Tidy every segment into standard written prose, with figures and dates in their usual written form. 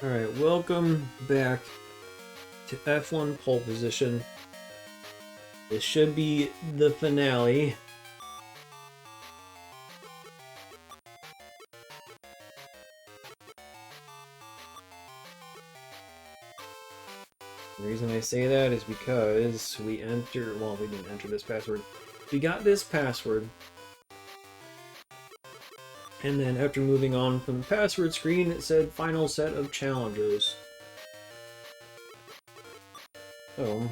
Alright, welcome back to F1 pole position. This should be the finale. The reason I say that is because we didn't enter this password. We got this password. And then after moving on from the password screen, it said final set of challenges. So,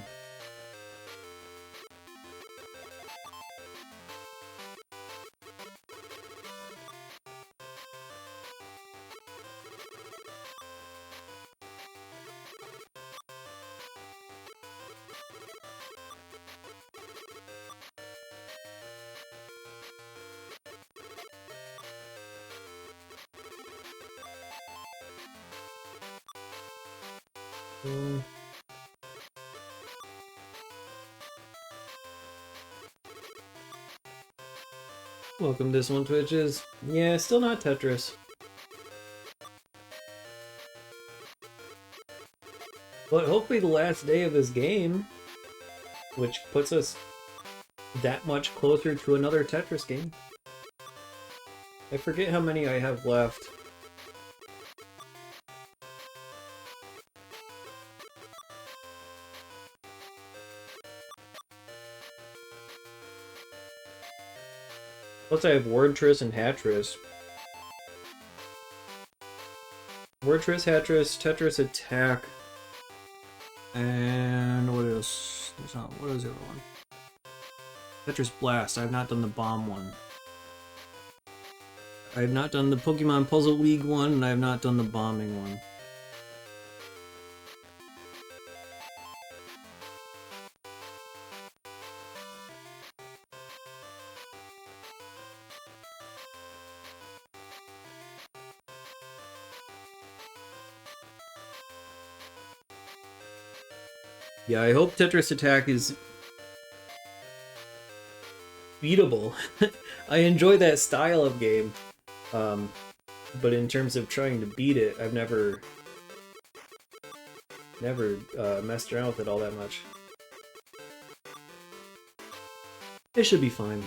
welcome this one, Twitches. Yeah, still not Tetris. But hopefully the last day of this game, which puts us that much closer to another Tetris game. I forget how many I have left. Plus I have Wordtris and Hatris. Wordtris, Hatris, Tetris Attack, and what else? What is the other one? Tetris Blast. I have not done the bomb one. I have not done the Pokemon Puzzle League one, and I have not done the bombing one. Yeah, I hope Tetris Attack is beatable. I enjoy that style of game, but in terms of trying to beat it, I've never messed around with it all that much. It should be fine.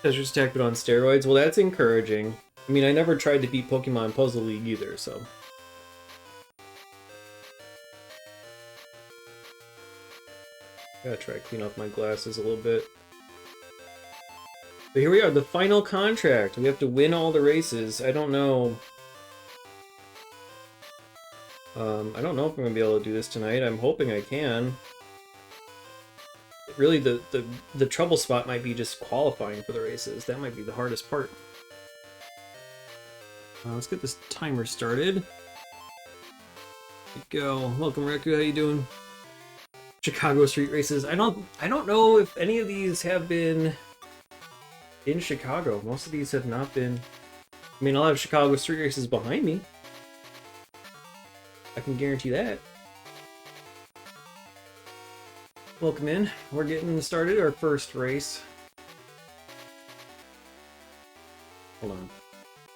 Tetris Attack but on steroids? Well, that's encouraging. I mean, I never tried to beat Pokemon Puzzle League either, so... Gotta try to clean off my glasses a little bit. But here we are, the final contract. We have to win all the races. I don't know... I don't know if I'm gonna be able to do this tonight. I'm hoping I can. Really, the trouble spot might be just qualifying for the races. That might be the hardest part. Let's get this timer started. Here we go. Welcome, Reku. How you doing? Chicago street races. I don't know if any of these have been in Chicago. Most of these have not been. I mean, I'll have Chicago street races behind me. I can guarantee that. Welcome in. We're getting started our first race. Hold on.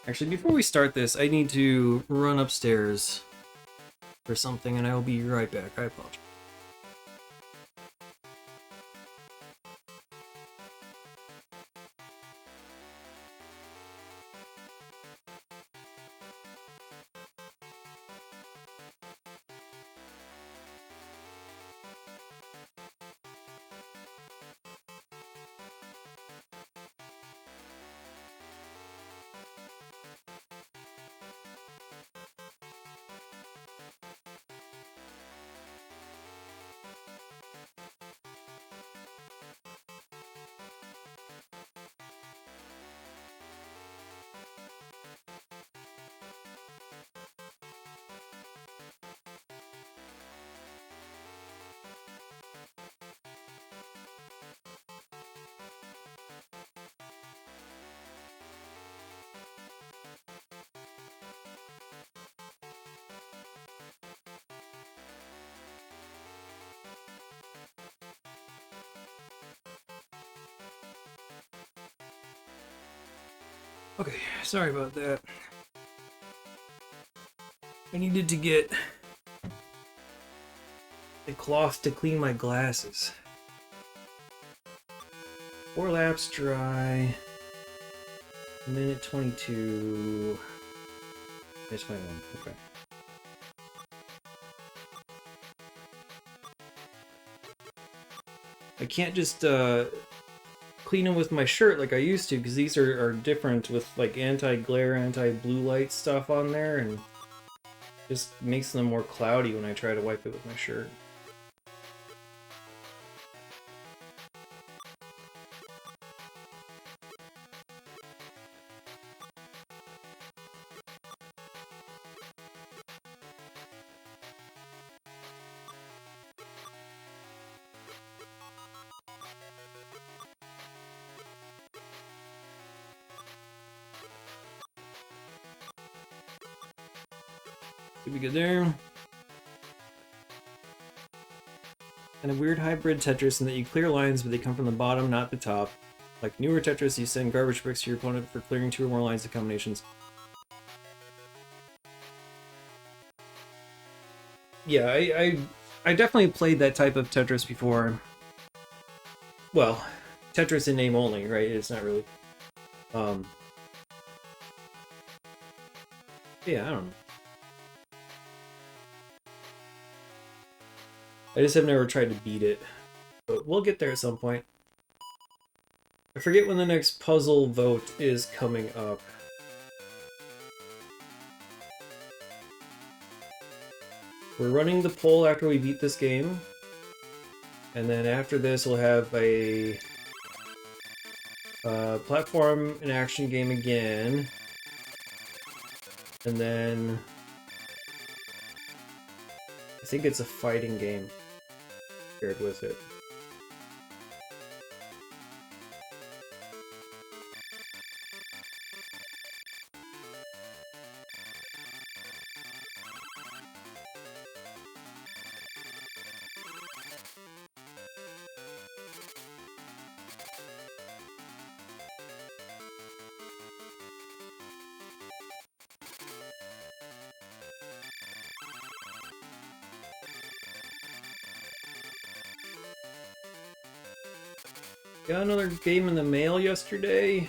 Actually, before we start this, I need to run upstairs for something, and I will be right back. I apologize. Okay, sorry about that. I needed to get a cloth to clean my glasses. 4 laps dry. Minute 22. Minute 21. Okay. I can't just clean them with my shirt like I used to, because these are different with like anti-glare, anti-blue light stuff on there, and just makes them more cloudy when I try to wipe it with my shirt. Should be good there. And a weird hybrid Tetris in that you clear lines, but they come from the bottom, not the top. Like newer Tetris, you send garbage bricks to your opponent for clearing 2 or more lines of combinations. Yeah, I definitely played that type of Tetris before. Well, Tetris in name only, right? It's not really. Yeah, I don't know. I just have never tried to beat it. But we'll get there at some point. I forget when the next puzzle vote is coming up. We're running the poll after we beat this game. And then after this, we'll have a platform and action game again. And then I think it's a fighting game paired with it. Got another game in the mail yesterday.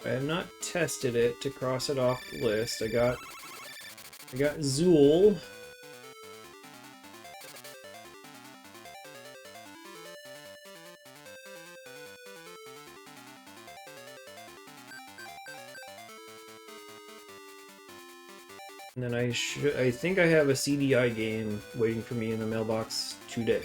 I have not tested it to cross it off the list. I got Zool. And then I think I have a CDI game waiting for me in the mailbox today.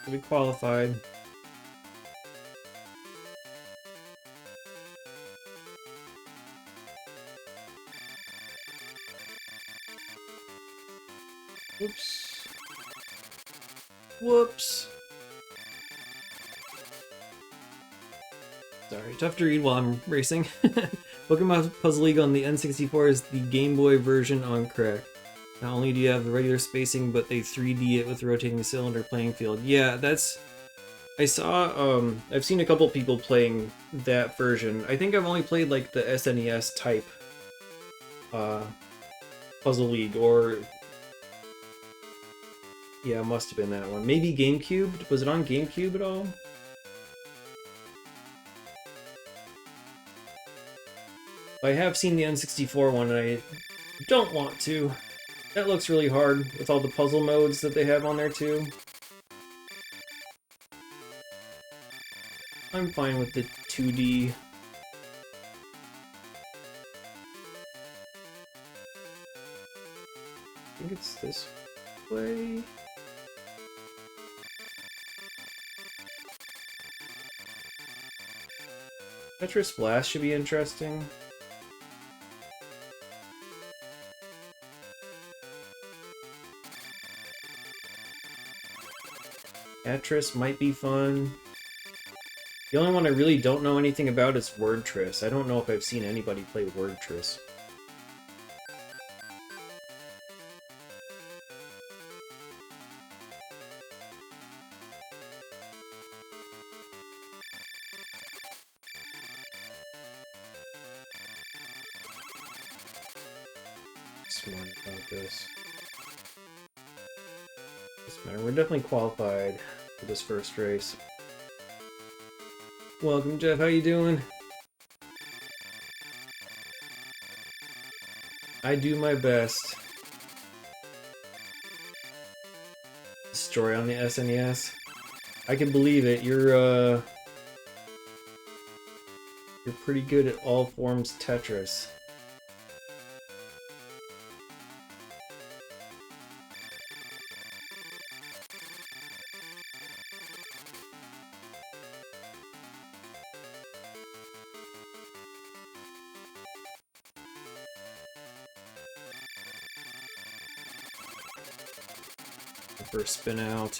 We qualified. Whoops. Whoops. Sorry, tough to read while I'm racing. Pokemon Puzzle League on the N64 is the Game Boy version on crack. Not only do you have the regular spacing, but they 3D it with rotating cylinder playing field. Yeah, that's... I saw, I've seen a couple people playing that version. I think I've only played, like, the SNES type, Puzzle League, or... Yeah, it must have been that one. Maybe GameCube? Was it on GameCube at all? I have seen the N64 one, and I don't want to. That looks really hard with all the puzzle modes that they have on there too. I'm fine with the 2D. I think it's this way. Tetris Blast should be interesting. Tetris might be fun. The only one I really don't know anything about is Wordtris. I don't know if I've seen anybody play Wordtris. Smart about this. Doesn't matter. We're definitely qualified for this first race. Welcome, Jeff. How you doing? I do my best. Story on the SNES. I can believe it. You're pretty good at all forms Tetris. First spin out.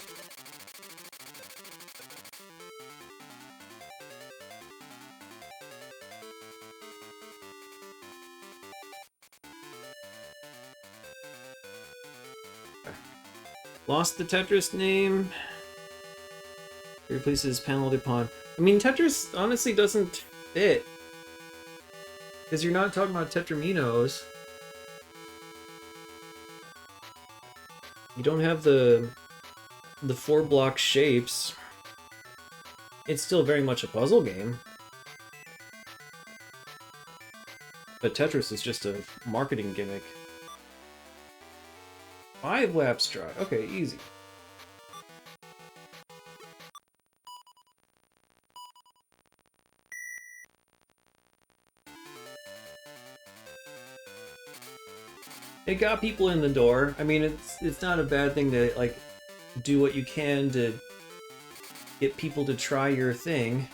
Lost the Tetris name. Replaces penalty pawn. I mean, Tetris honestly doesn't fit. Because you're not talking about Tetraminos. You don't have the 4-block shapes. It's still very much a puzzle game. But Tetris is just a marketing gimmick. 5 lap stride. Okay, easy. It got people in the door. I mean, it's not a bad thing to like do what you can to get people to try your thing.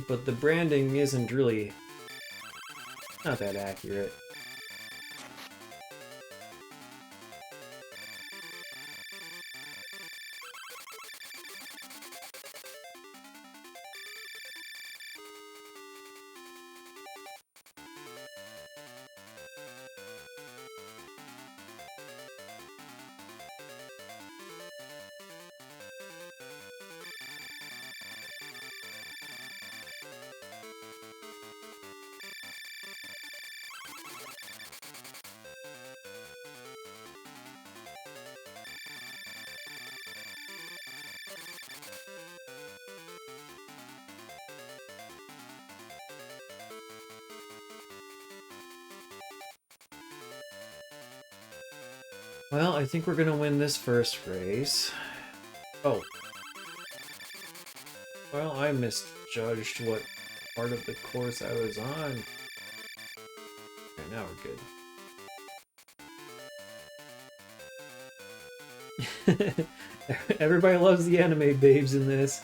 But the branding isn't really not that accurate. Well, I think we're gonna win this first race. Oh. Well, I misjudged what part of the course I was on. Okay, now we're good. Everybody loves the anime babes in this.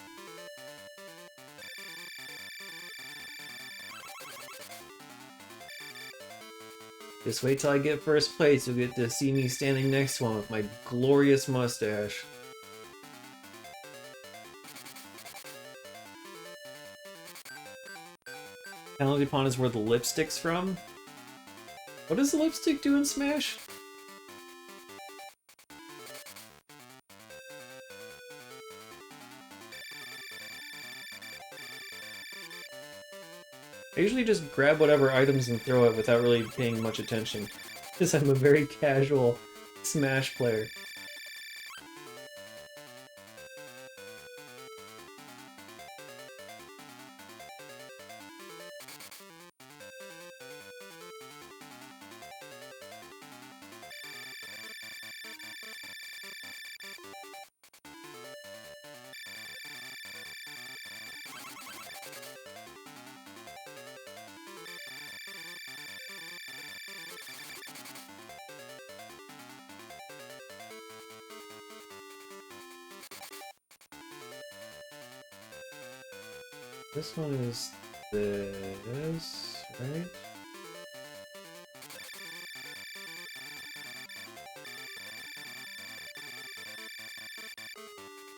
Just wait till I get first place, you'll get to see me standing next to one with my glorious mustache. Penalty pawn is where the lipstick's from? What does the lipstick do in Smash? I usually just grab whatever items and throw it without really paying much attention, because I'm a very casual Smash player. This one is this, right?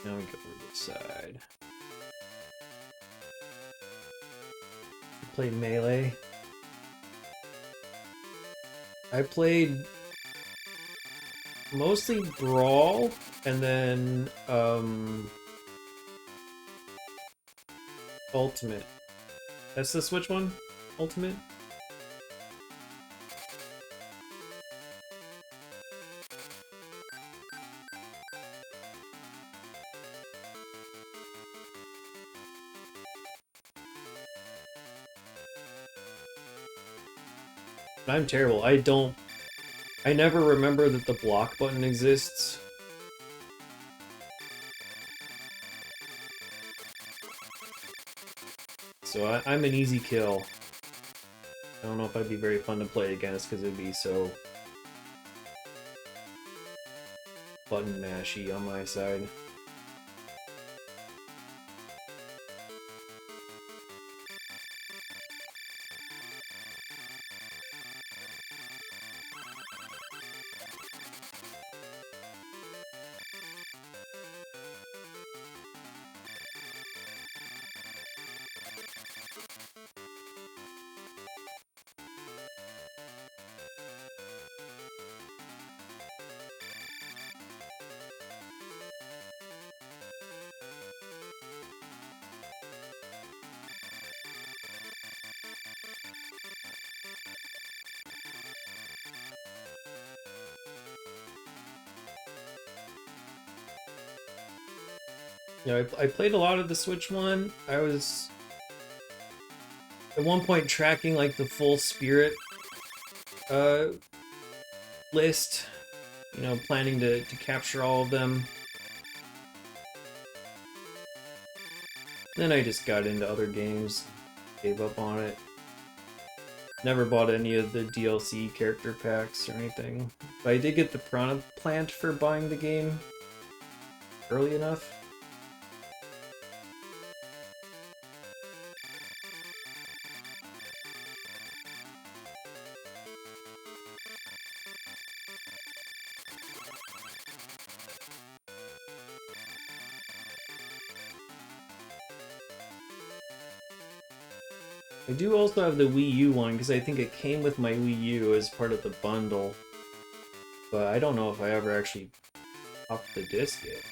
Now we go over this side. Played Melee. I played mostly Brawl, and then Ultimate. That's the Switch one? Ultimate? I'm terrible. I never remember that the block button exists. So I'm an easy kill. I don't know if I'd be very fun to play against because it'd be so button mashy on my side. Yeah, I played a lot of the Switch one. I was at one point tracking like the full Spirit list, you know, planning to capture all of them. Then I just got into other games, gave up on it. Never bought any of the DLC character packs or anything. But I did get the Piranha Plant for buying the game early enough. I do also have the Wii U one because I think it came with my Wii U as part of the bundle. But I don't know if I ever actually popped the disc yet.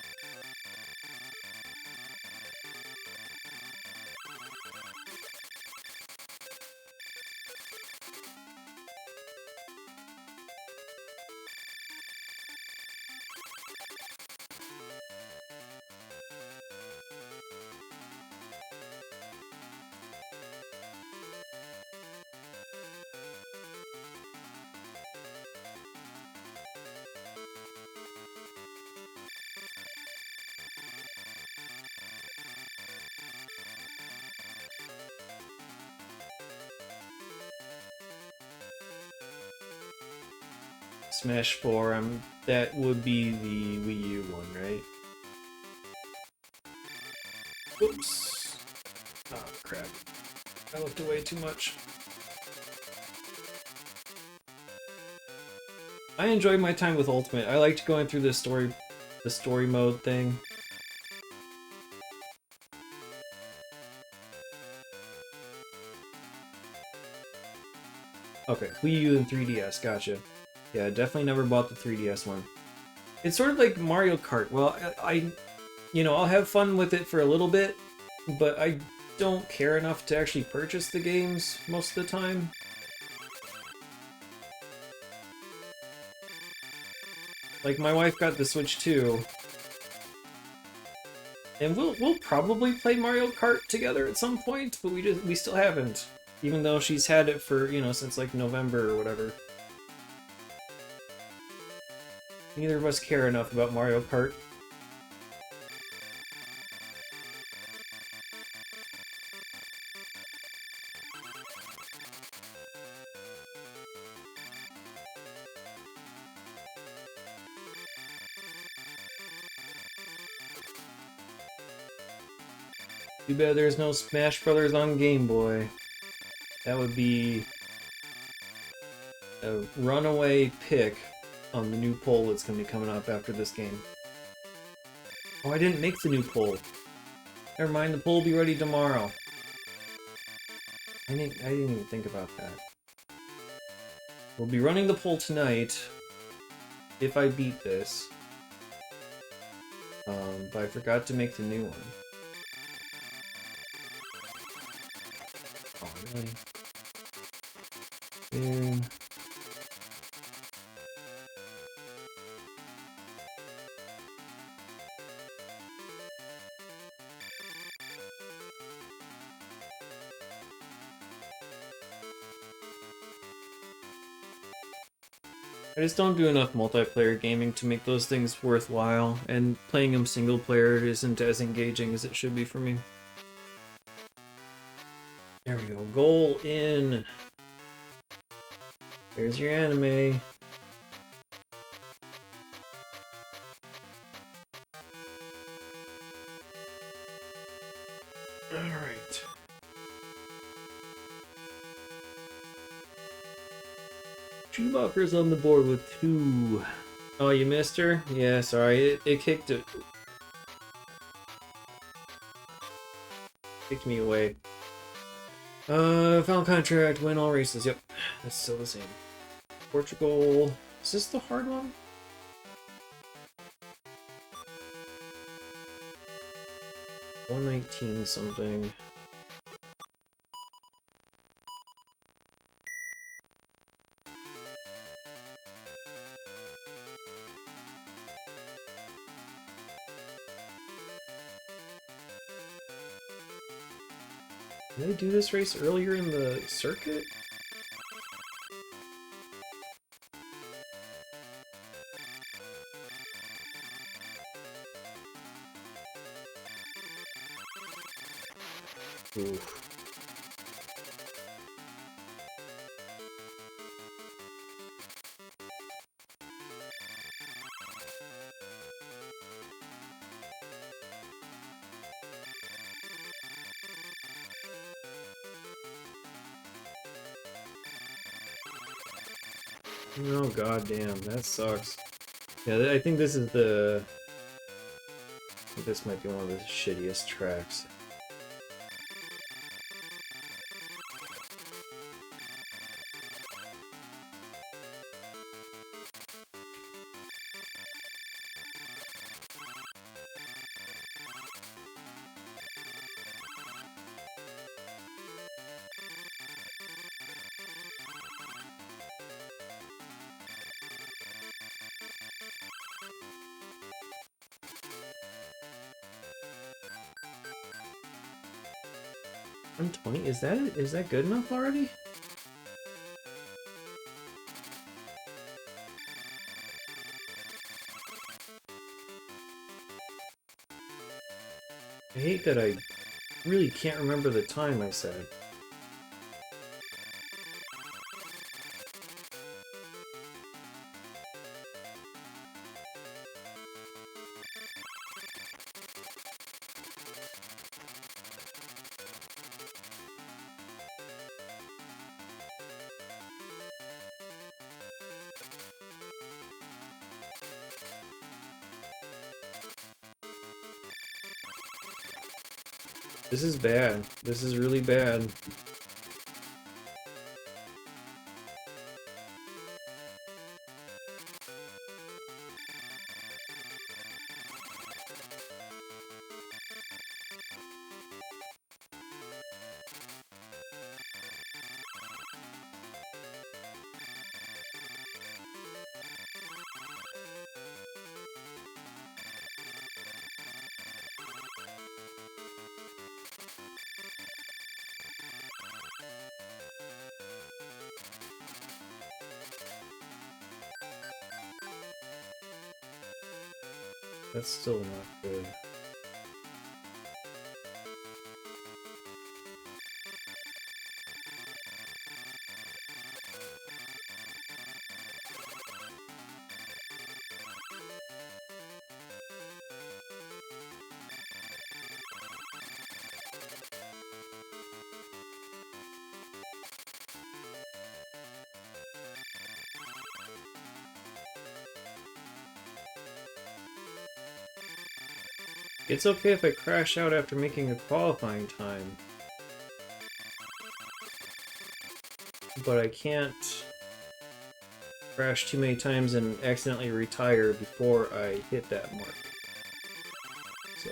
Smash 4, that would be the Wii U one, right? Oops. Oh, crap. I looked away too much. I enjoyed my time with Ultimate. I liked going through the story mode thing. Okay, Wii U and 3DS, gotcha. Yeah, definitely never bought the 3DS one. It's sort of like Mario Kart. Well, you know, I'll have fun with it for a little bit, but I don't care enough to actually purchase the games most of the time. Like, my wife got the Switch too, and we'll probably play Mario Kart together at some point, but we still haven't, even though she's had it for, you know, since like November or whatever. Neither of us care enough about Mario Kart. Too bad there's no Smash Brothers on Game Boy. That would be a runaway pick on the new poll that's going to be coming up after this game. Oh, I didn't make the new poll. Never mind, the poll will be ready tomorrow. I didn't even think about that. We'll be running the poll tonight if I beat this. But I forgot to make the new one. Oh, really? Yeah. I just don't do enough multiplayer gaming to make those things worthwhile, and playing them single player isn't as engaging as it should be for me. There we go, goal in! There's your anime. Alright. Chewbacca's on the board with 2. Oh, you missed her? Yeah, sorry, it kicked it. Kicked me away. Final contract, win all races. Yep, that's still the same. Portugal. Is this the hard one? $119 something. Did I do this race earlier in the circuit? Oof. Oh god damn, that sucks. Yeah, I think this is the... This might be one of the shittiest tracks. $120? Is that good enough already? I hate that I really can't remember the time I said. This is bad. This is really bad. That's still not good. It's okay if I crash out after making a qualifying time, but I can't crash too many times and accidentally retire before I hit that mark. So...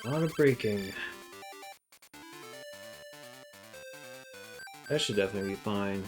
a lot of braking. That should definitely be fine.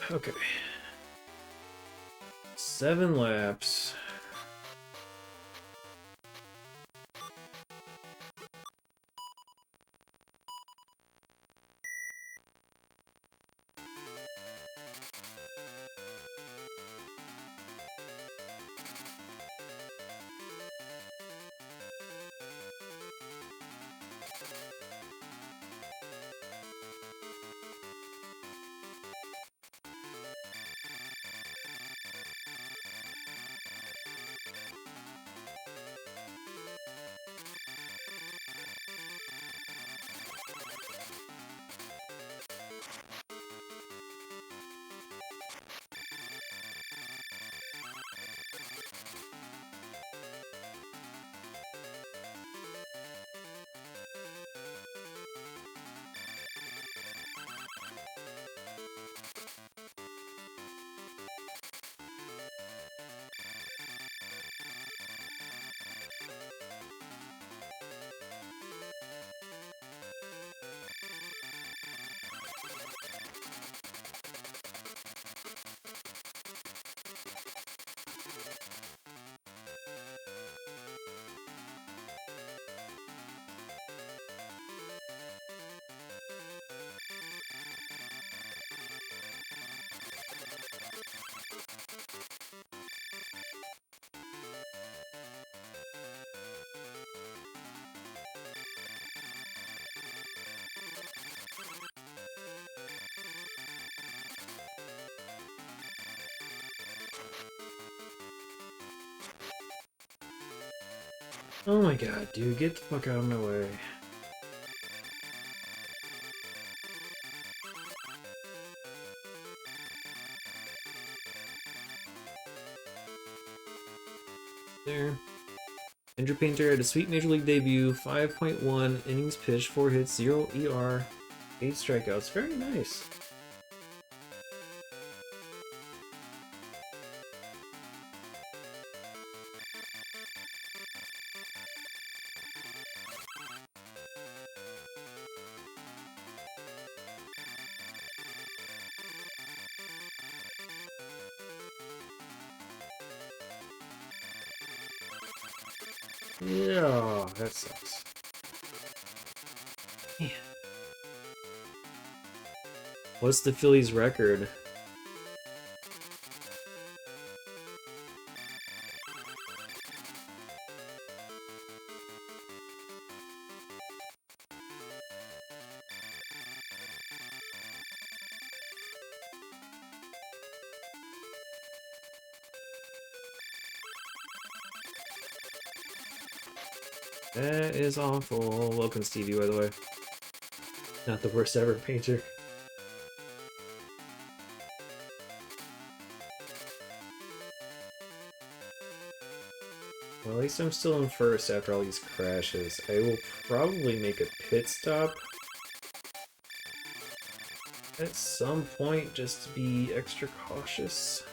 Okay. 7 laps. Oh my god, dude, get the fuck out of my way. There. Andrew Painter had a sweet Major League debut, 5.1 innings pitched, 4 hits, 0 ER, 8 strikeouts. Very nice. Yeah, that sucks. Man. What's the Phillies' record? That is awful. Welcome, Stevie, by the way. Not the worst ever painter. Well, at least I'm still in first after all these crashes. I will probably make a pit stop at some point just to be extra cautious.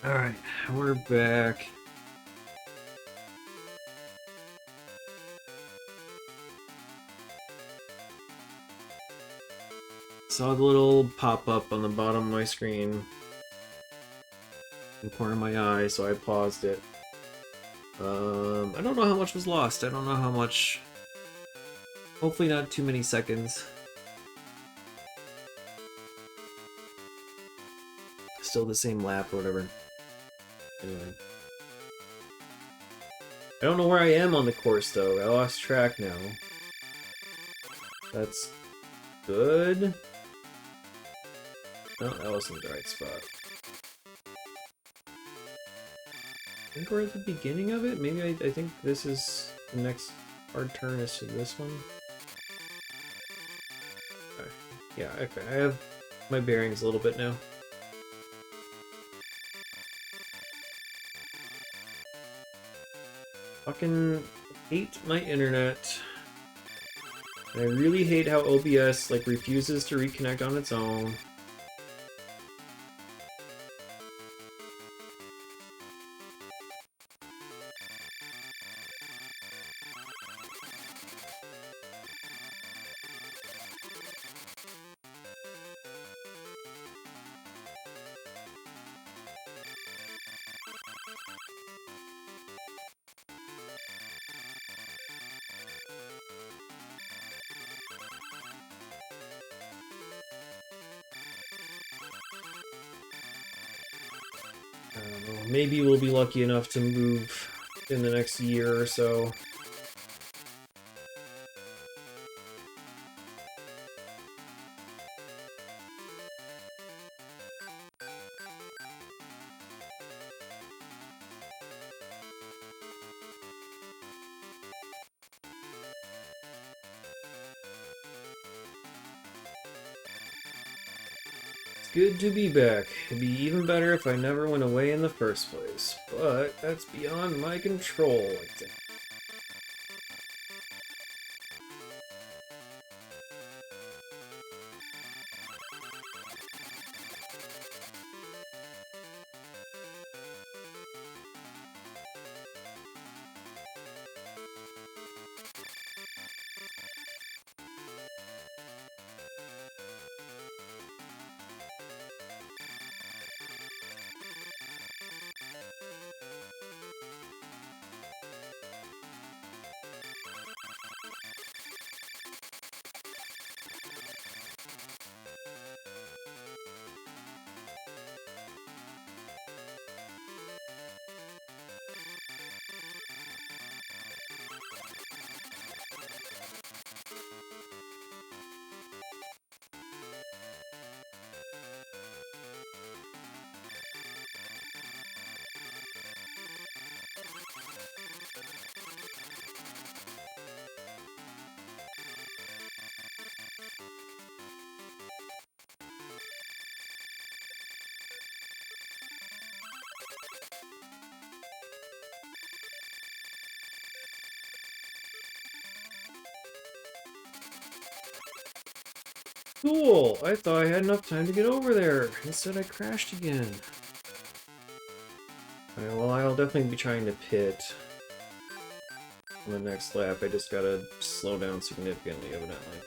Alright, we're back. Saw the little pop-up on the bottom of my screen in the corner of my eye, so I paused it. I don't know how much was lost. I don't know how much... Hopefully not too many seconds. Still the same lap or whatever. Anyway. I don't know where I am on the course, though. I lost track now. That's good. No, that wasn't the right spot. I think we're at the beginning of it. Maybe I think this is the next hard turn is to this one. Okay. Yeah, okay. I have my bearings a little bit now. Fucking hate my internet. And I really hate how OBS like refuses to reconnect on its own. I don't know, maybe we'll be lucky enough to move in the next year or so. Good to be back. It'd be even better if I never went away in the first place, but that's beyond my control, I think. Cool! I thought I had enough time to get over there. Instead I crashed again. Alright, well, I'll definitely be trying to pit on the next lap. I just gotta slow down significantly, evidently.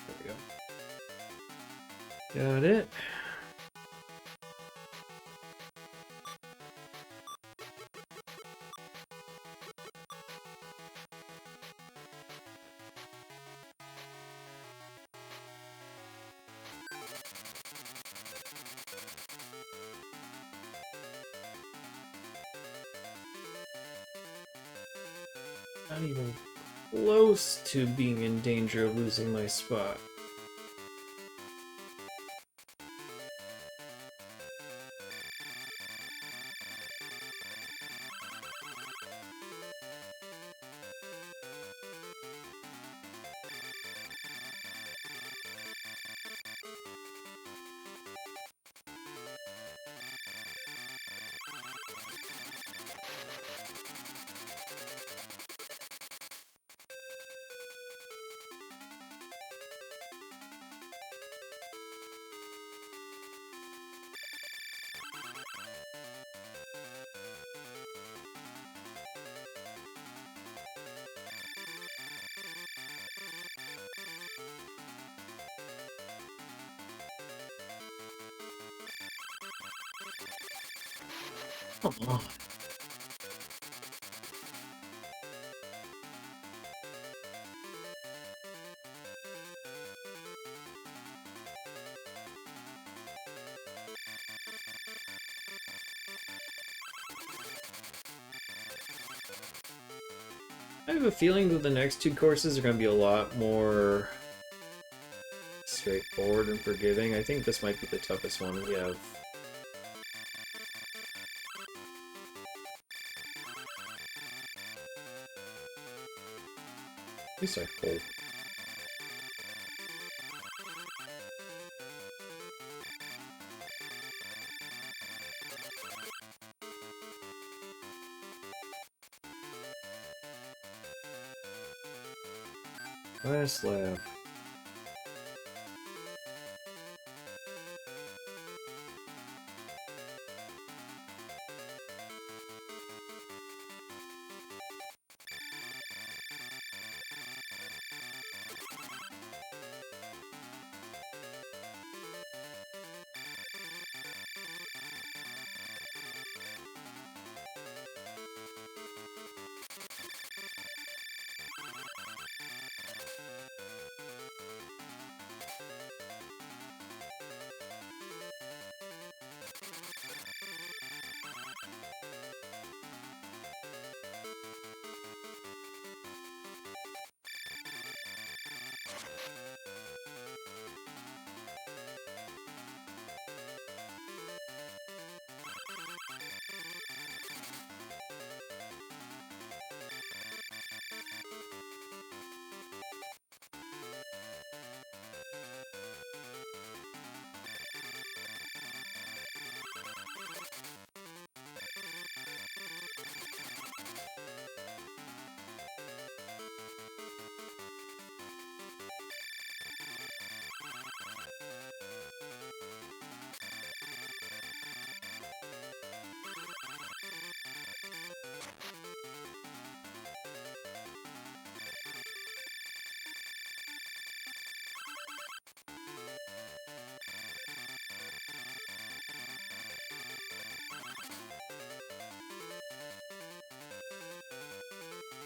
There we go. Got it. Not even close to being in danger of losing my spot. Come on. I have a feeling that the next two courses are going to be a lot more straightforward and forgiving. I think this might be the toughest one we have. At least I hope. Last lap.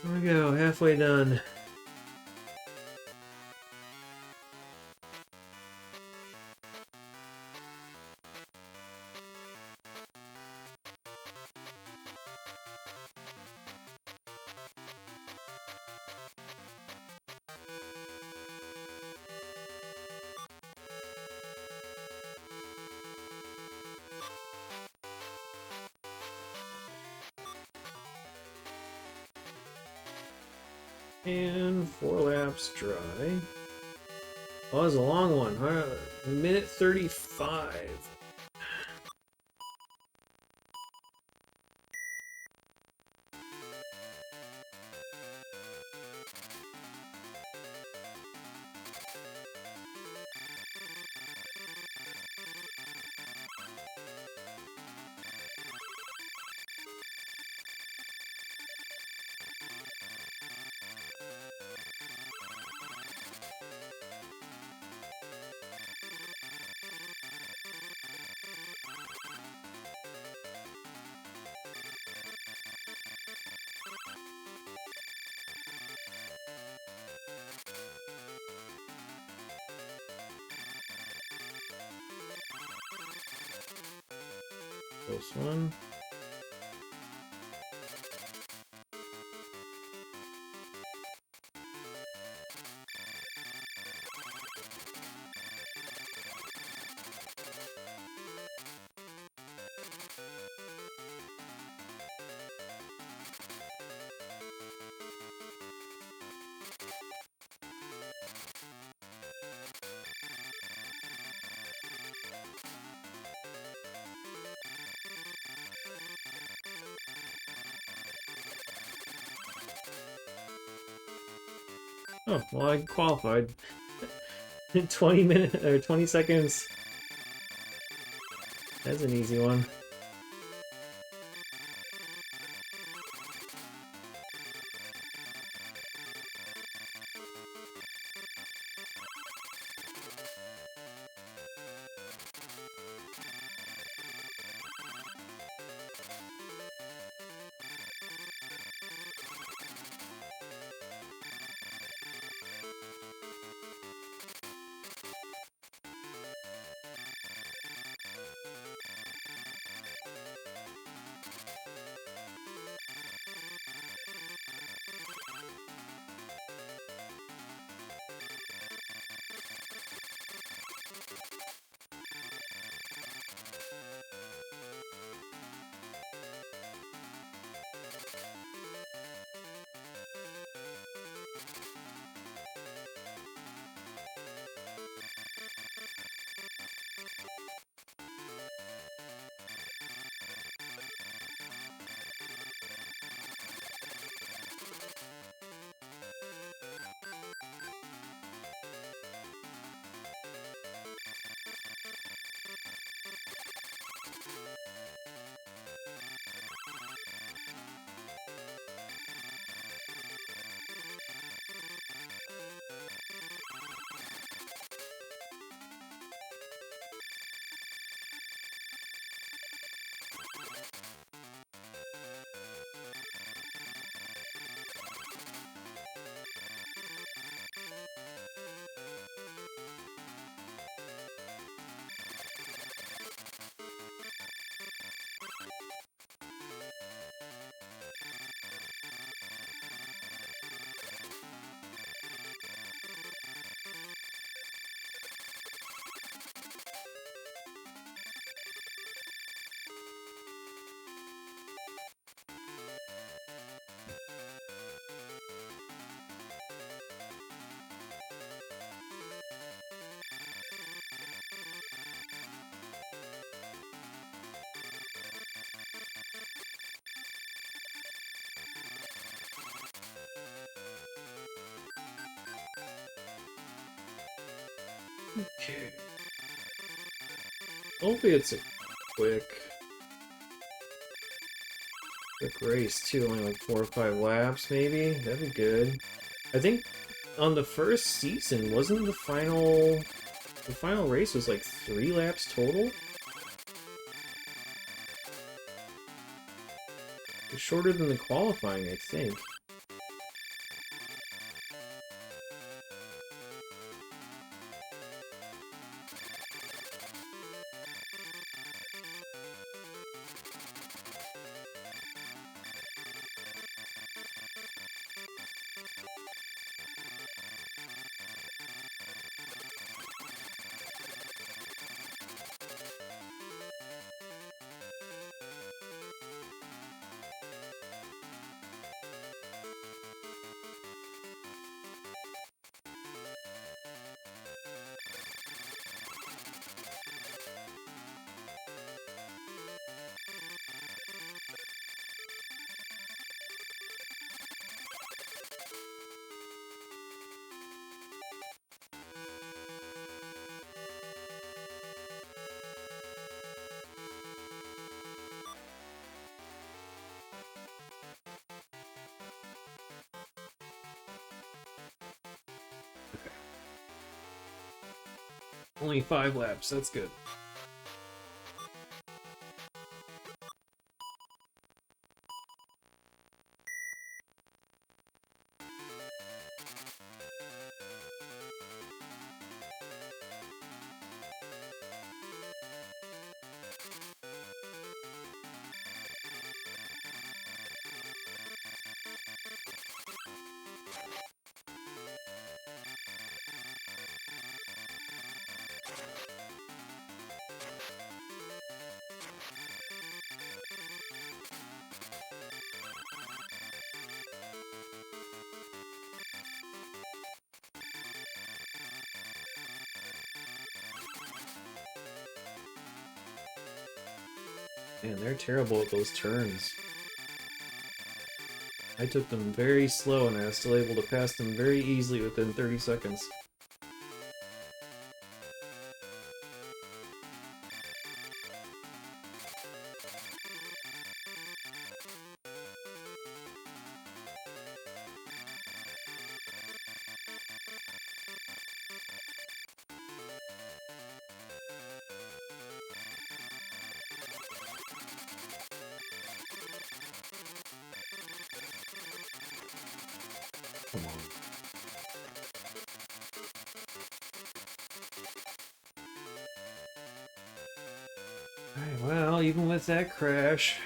There we go, halfway done. And 4 laps dry. Oh, that was a long one. Minute 35. Close one. Oh, well, I qualified. 20 minutes or 20 seconds. That's an easy one. Okay. Hopefully it's a quick race too, only like 4 or 5 laps maybe. That'd be good. I think on the first season, wasn't the final race was like 3 laps total? It was shorter than the qualifying, I think. Only 5 laps, that's good. Man, they're terrible at those turns. I took them very slow and I was still able to pass them very easily within 30 seconds. Come on. Alright, well, even with that crash...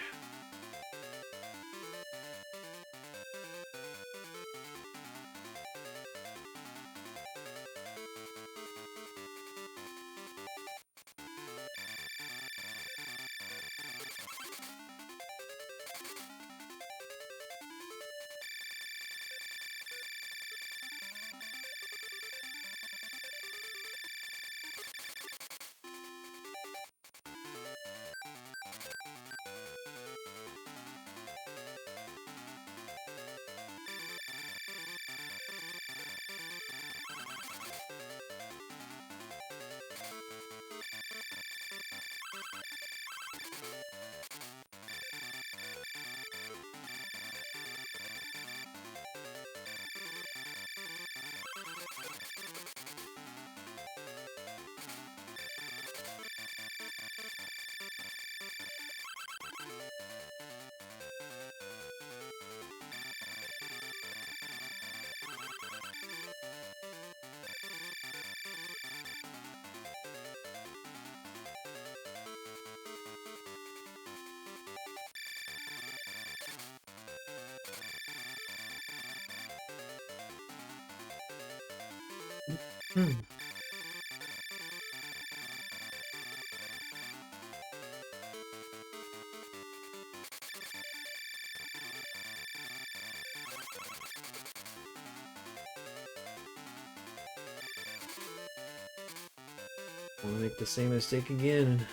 Hmm. I want to make the same mistake again.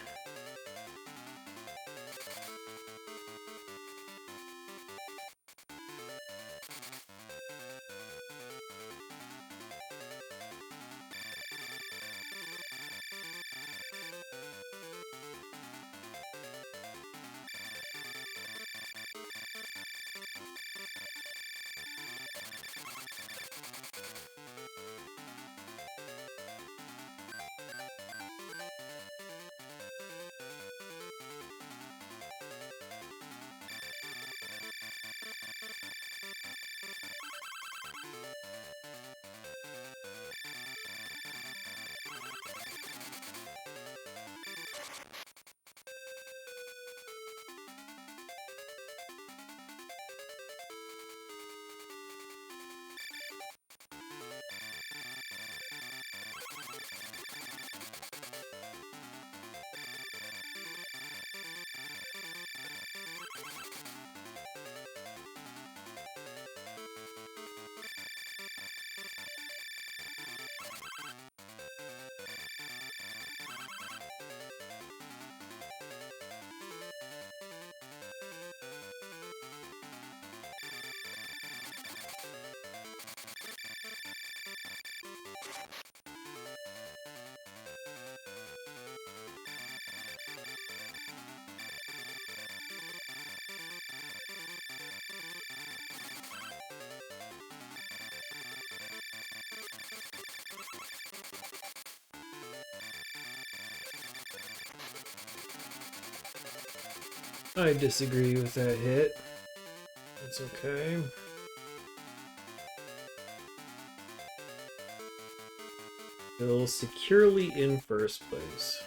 I disagree with that hit. It's okay. Still securely in first place.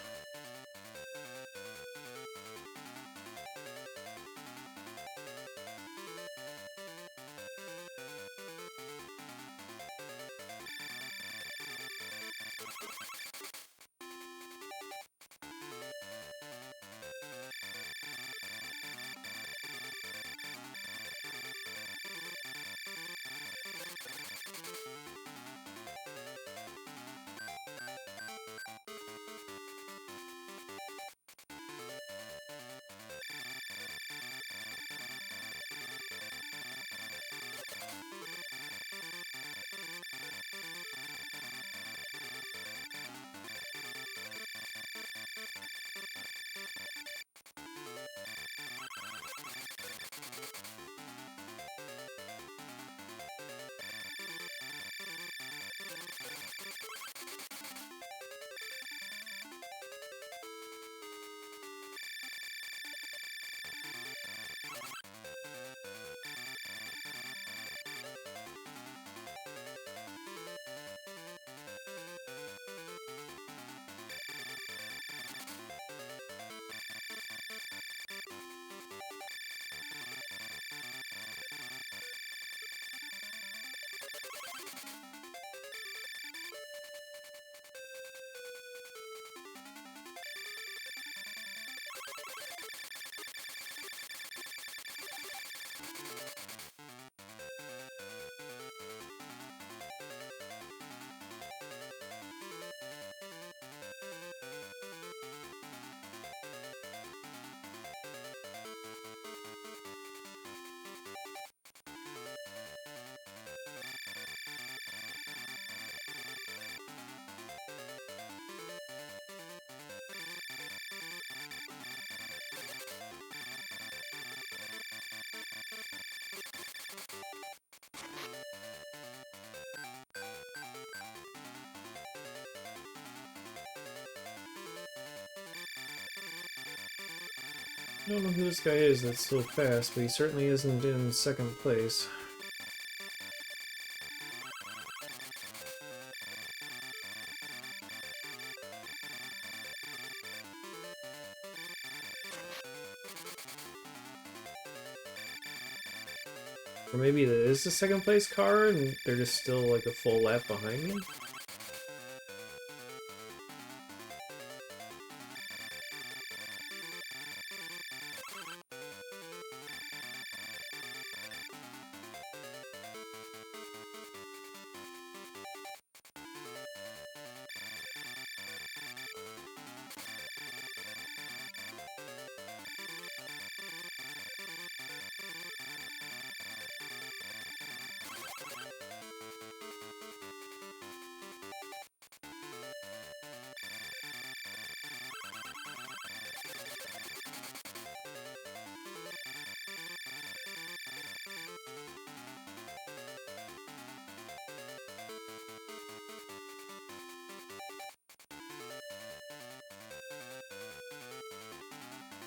I don't know who this guy is that's so fast, but he certainly isn't in second place. Or maybe it is the second place car and they're just still like a full lap behind me?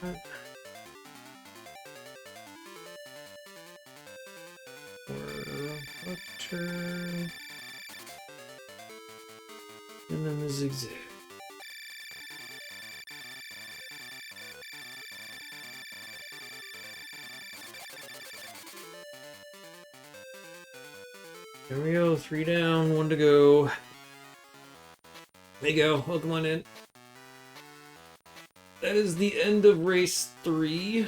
Or left turn. And then the zigzag. There we go, 3 down, 1 to go. There you go, welcome on in. That is the end of race 3.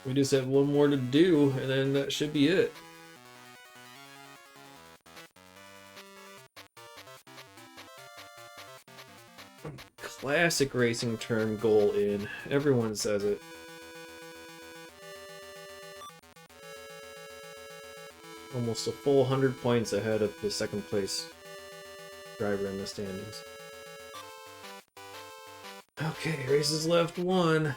We just have 1 more to do, and then that should be it. Classic racing term, goal in. Everyone says it. Almost a full 100 points ahead of the second place driver in the standings. Okay, races left 1.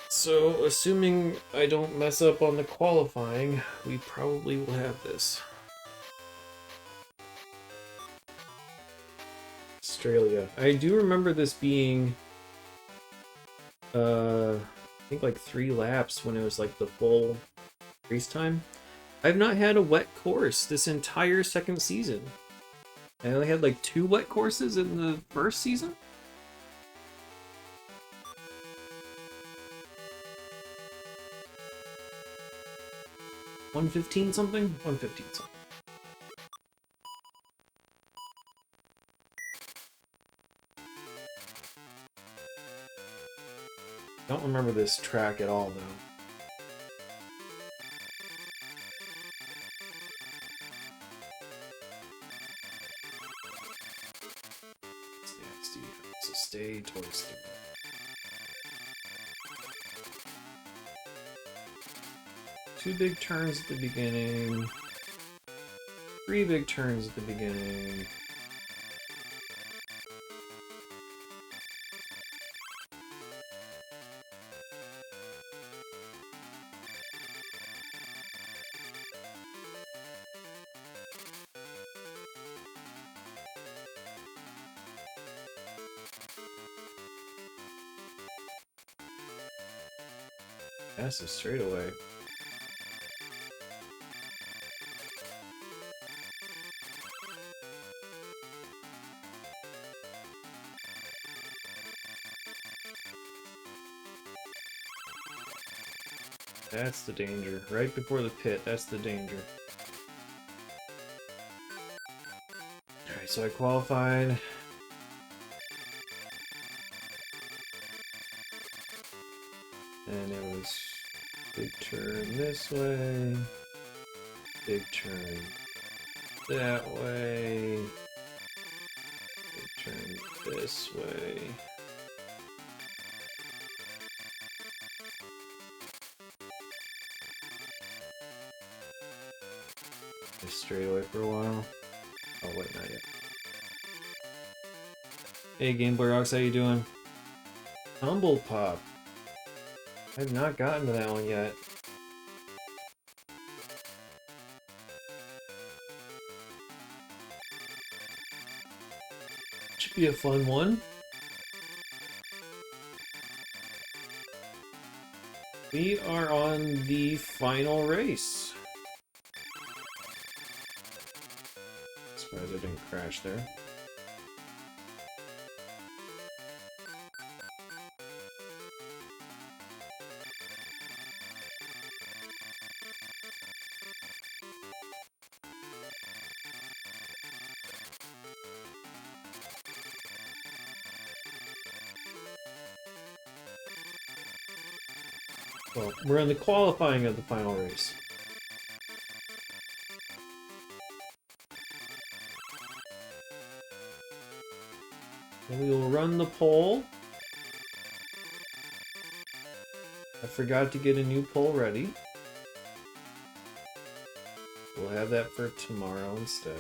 So, assuming I don't mess up on the qualifying, we probably will have this. Let's Australia. I do remember this being, I think like 3 laps when it was like the full race time. I've not had a wet course this entire second season. I only had like 2 wet courses in the first season. $115 something? $115 something. Don't remember this track at all, though. So stay towards the... 2 big turns at the beginning. 3 big turns at the beginning. That's a straightaway. That's the danger. Right before the pit, that's the danger. Alright, so I qualified. And it was big turn this way, big turn that way, big turn this way. Just straight away for a while. Oh wait, not yet. Hey Game Boy Rocks, how you doing? Humble Pop. I've not gotten to that one yet. Should be a fun one. We are on the final race. Surprised I didn't crash there. Well, we're in the qualifying of the final race. And we will run the pole. I forgot to get a new pole ready. We'll have that for tomorrow instead.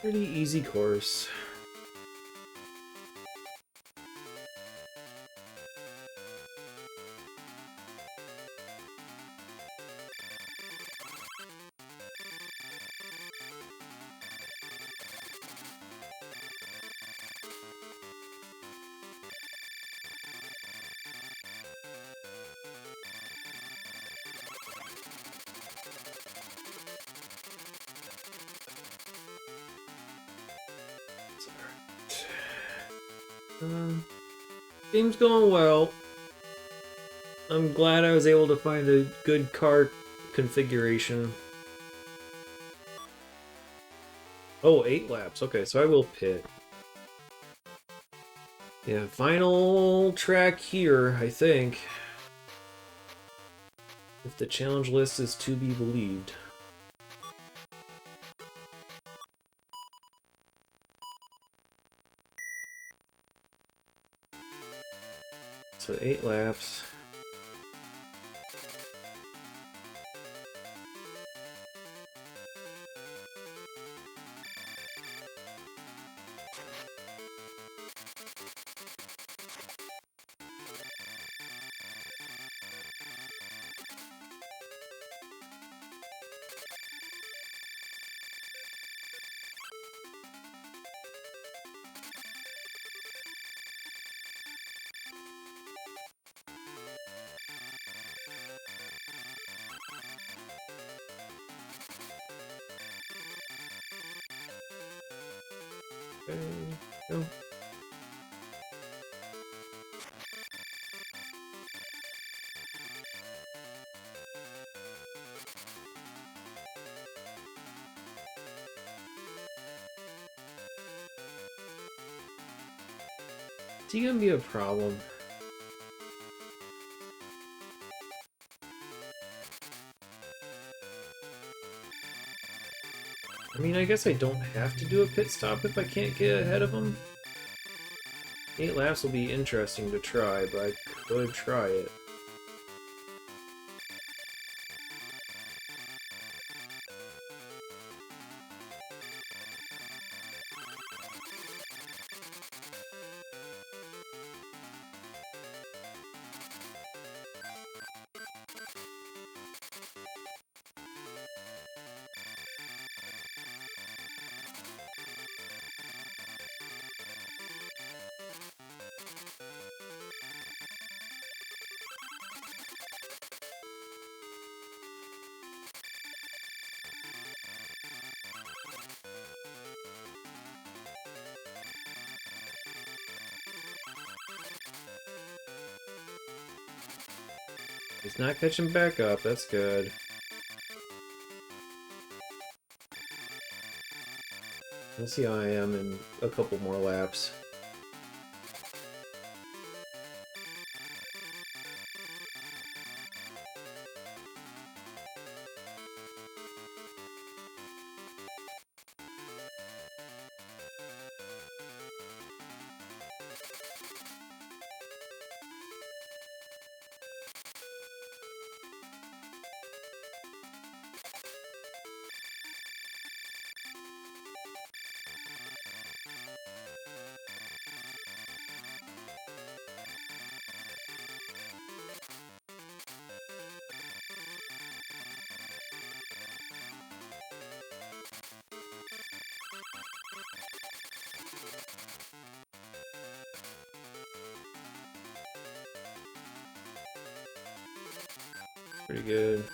Pretty easy course. Game's going well. I'm glad I was able to find a good car configuration. Oh, 8 laps. Okay, so I will pit. Yeah, final track here, I think. If the challenge list is to be believed. So 8 laps. Okay, go. Is he gonna be a problem? I mean, I guess I don't have to do a pit stop if I can't get ahead of him. 8 laps will be interesting to try, but I could try it. He's not catching back up, that's good. Let's see how I am in a couple more laps. Pretty good.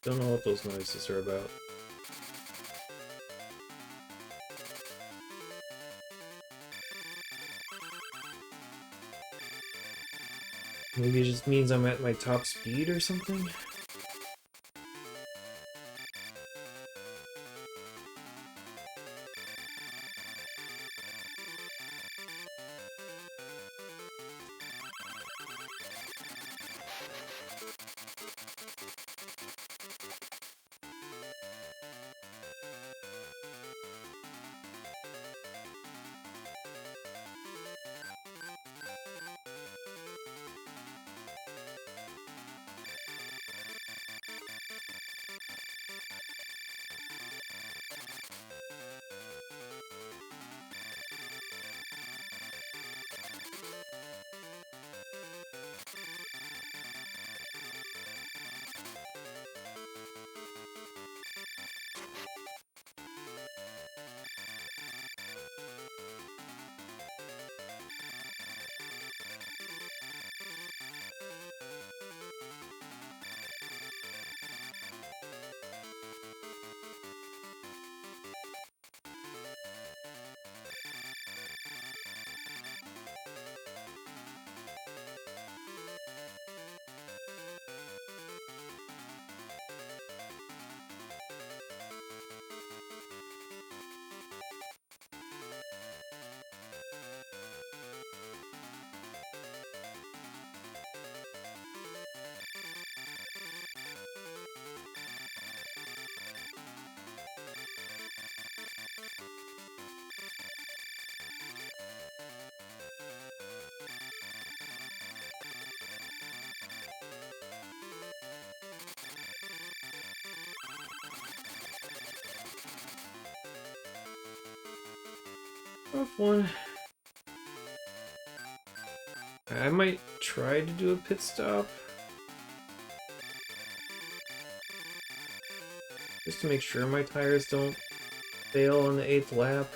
Don't know what those noises are about. Maybe it just means I'm at my top speed or something? Rough one. I might try to do a pit stop. Just to make sure my tires don't fail on the 8th lap.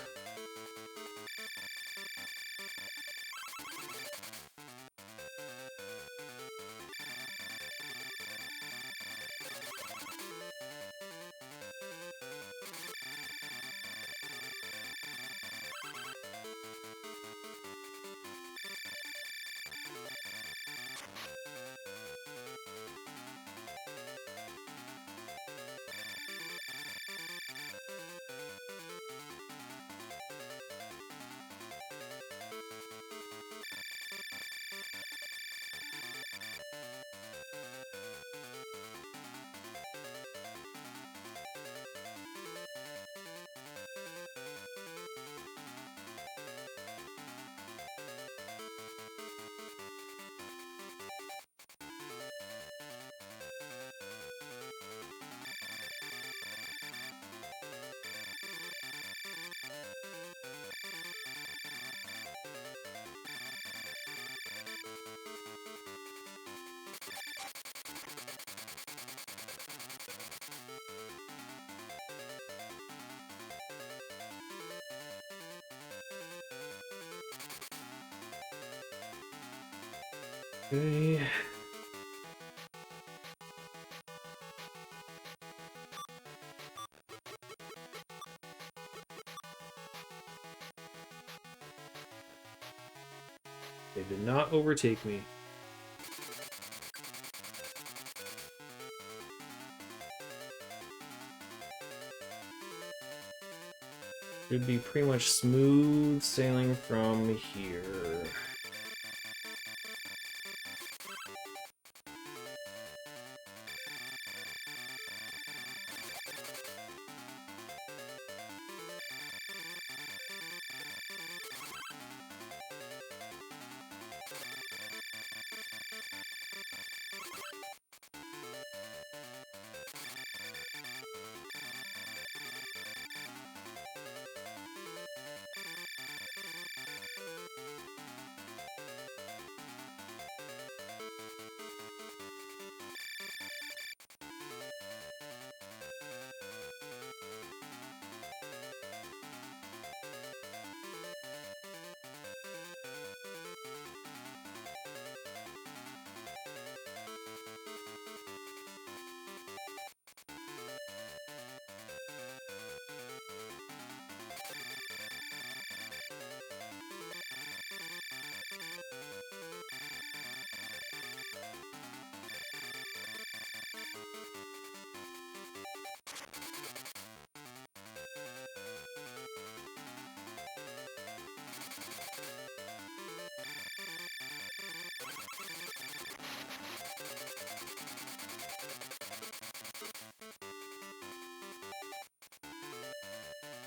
Okay. They did not overtake me. Should be pretty much smooth sailing from here.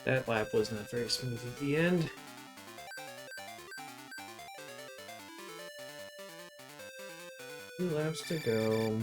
That lap was not very smooth at the end. Two laps to go.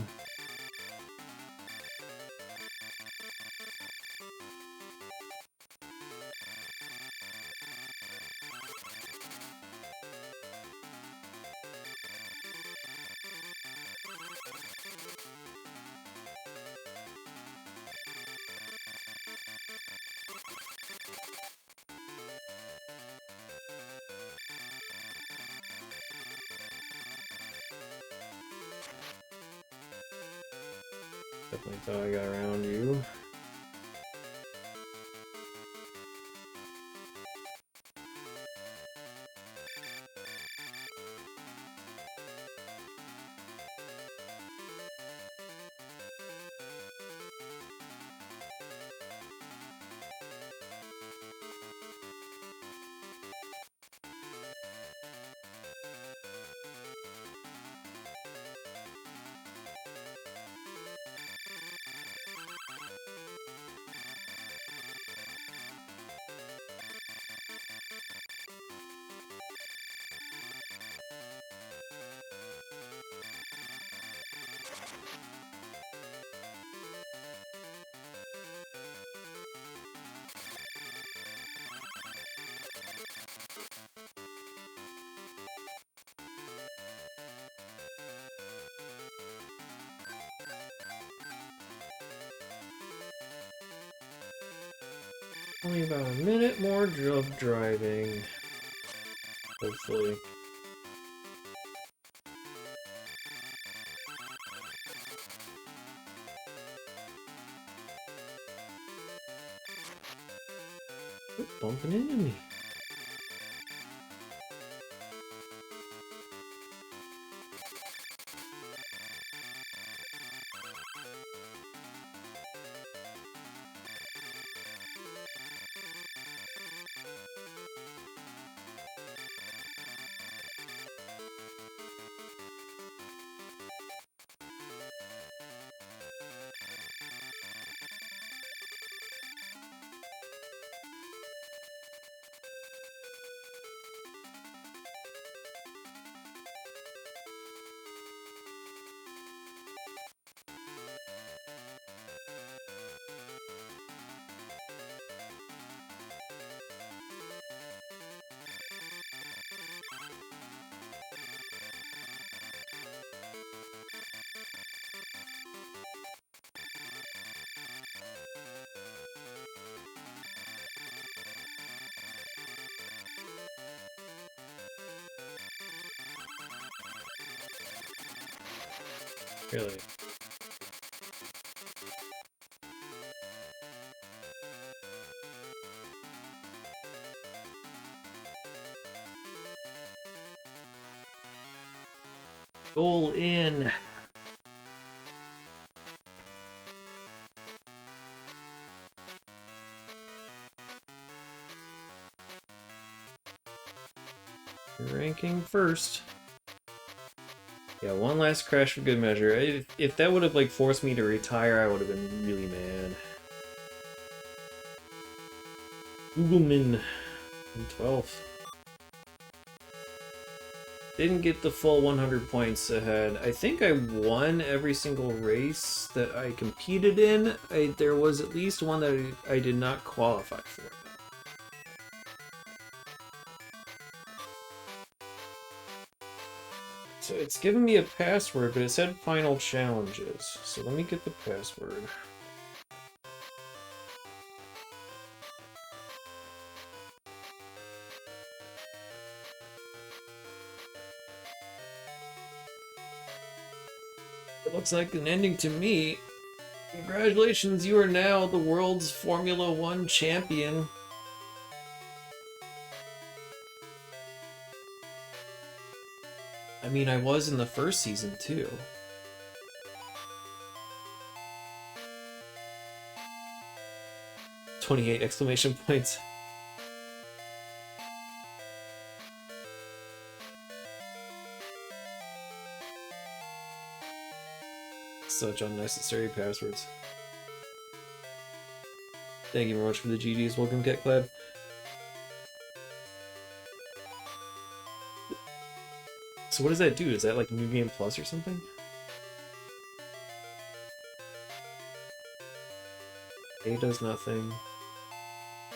Definitely thought I got around you. Only about a minute more of driving. Hopefully. Ooh, bumping into me. Really? Goal in. Ranking first. Yeah, one last crash for good measure. If that would have like forced me to retire, I would have been really mad. Googleman in 12th. Didn't get the full 100 points ahead. I think I won every single race that I competed in. There was at least one that I did not qualify for. So it's giving me a password, but it said final challenges. So let me get the password. It looks like an ending to me. Congratulations, you are now the world's Formula One champion. I mean, I was in the first season, too. "28 exclamation points. Such unnecessary passwords. Thank you very much for the GGs. Welcome, GetClad. So what does that do? Is that like New Game Plus or something? A does nothing.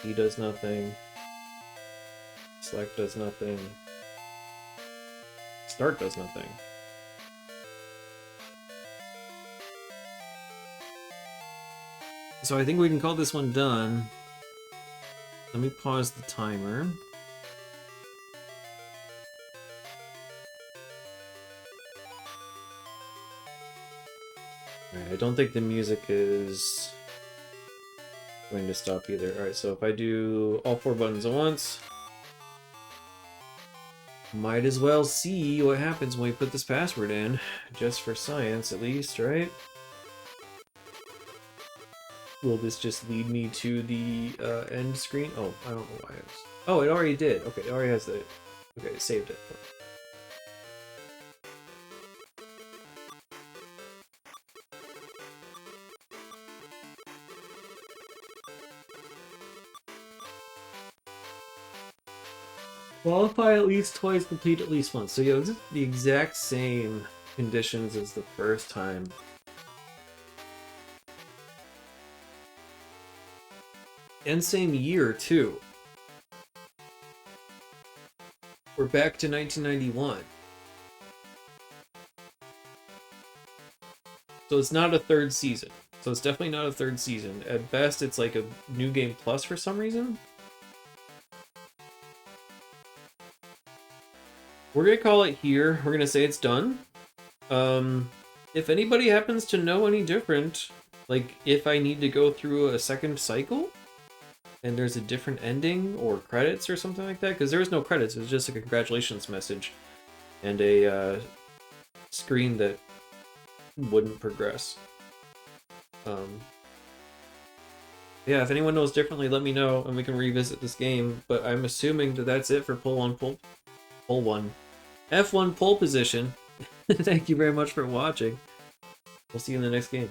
E does nothing. Select does nothing. Start does nothing. So I think we can call this one done. Let me pause the timer. Alright, I don't think the music is going to stop either. Alright, so if I do all 4 buttons at once, might as well see what happens when we put this password in, just for science at least, right? Will this just lead me to the end screen? Oh, I don't know why it's... Oh, it already did. Okay, it already has the... Okay, it saved it. Qualify at least twice, complete at least once. So yeah, this is the exact same conditions as the first time. And same year, too. We're back to 1991. So it's not a third season. So it's definitely not a third season. At best, it's like a New Game Plus for some reason. We're gonna call it here. We're gonna say it's done. If anybody happens to know any different, like if I need to go through a second cycle and there's a different ending or credits or something like that, because there's no credits, it's just a congratulations message and a screen that wouldn't progress. Yeah, if anyone knows differently, let me know and we can revisit this game, but I'm assuming that that's it for Pole 1, Pole 1. F1 pole position. Thank you very much for watching. We'll see you in the next game.